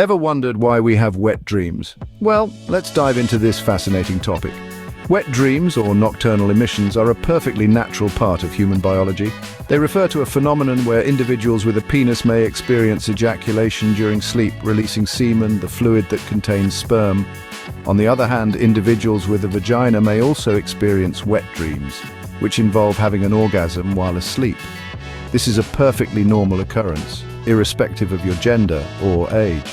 Ever wondered why we have wet dreams? Well, let's dive into this fascinating topic. Wet dreams, or nocturnal emissions, are a perfectly natural part of human biology. They refer to a phenomenon where individuals with a penis may experience ejaculation during sleep, releasing semen, the fluid that contains sperm. On the other hand, individuals with a vagina may also experience wet dreams, which involve having an orgasm while asleep. This is a perfectly normal occurrence, irrespective of your gender or age.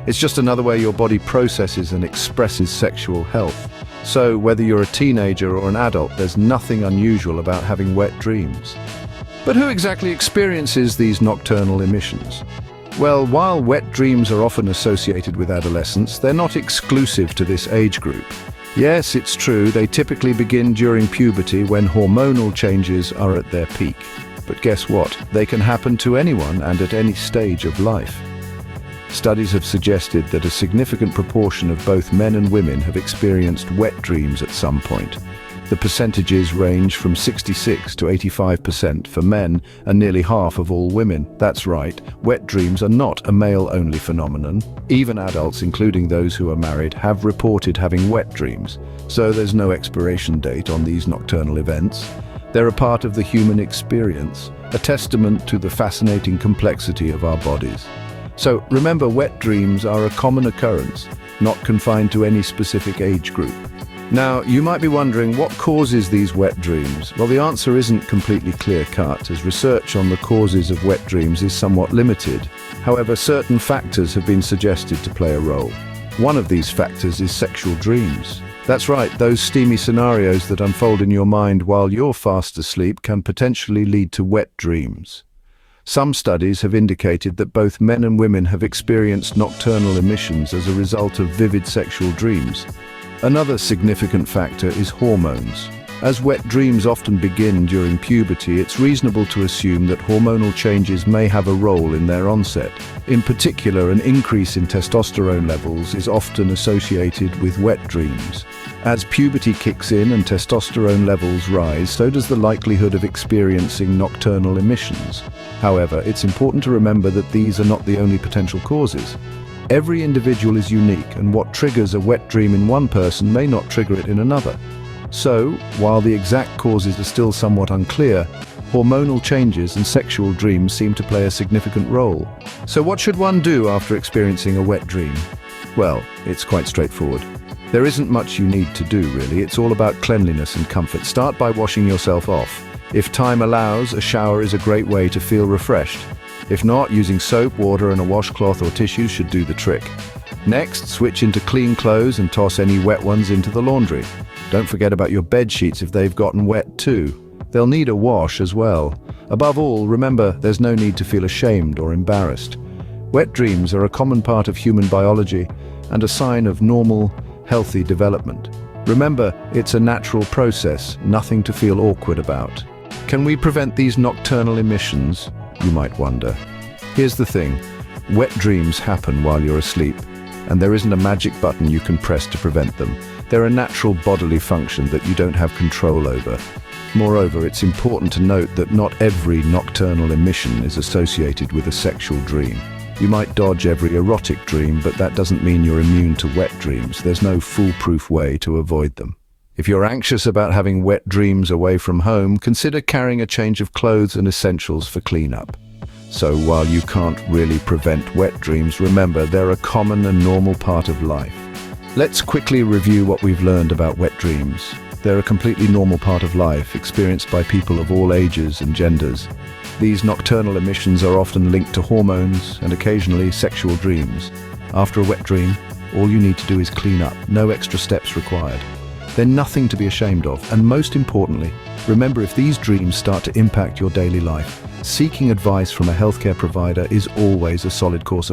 It's just another way your body processes and expresses sexual health. So, whether you're a teenager or an adult, there's nothing unusual about having wet dreams. But who exactly experiences these nocturnal emissions? Well, while wet dreams are often associated with adolescence, they're not exclusive to this age group. Yes, it's true, they typically begin during puberty when hormonal changes are at their peak. But guess what? They can happen to anyone and at any stage of life. Studies have suggested that a significant proportion of both men and women have experienced wet dreams at some point. The percentages range from 66 to 85% for men and nearly half of all women. That's right, wet dreams are not a male-only phenomenon. Even adults, including those who are married, have reported having wet dreams. So there's no expiration date on these nocturnal events. They're a part of the human experience, a testament to the fascinating complexity of our bodies. So remember, wet dreams are a common occurrence, not confined to any specific age group. Now, you might be wondering what causes these wet dreams. Well, the answer isn't completely clear-cut, as research on the causes of wet dreams is somewhat limited. However, certain factors have been suggested to play a role. One of these factors is sexual dreams. That's right, those steamy scenarios that unfold in your mind while you're fast asleep can potentially lead to wet dreams. Some studies have indicated that both men and women have experienced nocturnal emissions as a result of vivid sexual dreams. Another significant factor is hormones. As wet dreams often begin during puberty, it's reasonable to assume that hormonal changes may have a role in their onset. In particular, an increase in testosterone levels is often associated with wet dreams. As puberty kicks in and testosterone levels rise, so does the likelihood of experiencing nocturnal emissions. However, it's important to remember that these are not the only potential causes. Every individual is unique, and what triggers a wet dream in one person may not trigger it in another. So, while the exact causes are still somewhat unclear, hormonal changes and sexual dreams seem to play a significant role. So what should one do after experiencing a wet dream? Well, it's quite straightforward. There isn't much you need to do, really. It's all about cleanliness and comfort. Start by washing yourself off. If time allows, a shower is a great way to feel refreshed. If not, using soap, water and a washcloth or tissues should do the trick. Next, switch into clean clothes and toss any wet ones into the laundry. Don't forget about your bed sheets if they've gotten wet too. They'll need a wash as well. Above all, remember, there's no need to feel ashamed or embarrassed. Wet dreams are a common part of human biology and a sign of normal, healthy development. Remember, it's a natural process, nothing to feel awkward about. Can we prevent these nocturnal emissions? You might wonder. Here's the thing, wet dreams happen while you're asleep, and there isn't a magic button you can press to prevent them. They're a natural bodily function that you don't have control over. Moreover, it's important to note that not every nocturnal emission is associated with a sexual dream. You might dodge every erotic dream, but that doesn't mean you're immune to wet dreams. There's no foolproof way to avoid them. If you're anxious about having wet dreams away from home, consider carrying a change of clothes and essentials for cleanup. So while you can't really prevent wet dreams, remember they're a common and normal part of life. Let's quickly review what we've learned about wet dreams. They're a completely normal part of life, experienced by people of all ages and genders. These nocturnal emissions are often linked to hormones and occasionally sexual dreams. After a wet dream, all you need to do is clean up, no extra steps required. They're nothing to be ashamed of, and most importantly, remember, if these dreams start to impact your daily life, seeking advice from a healthcare provider is always a solid course of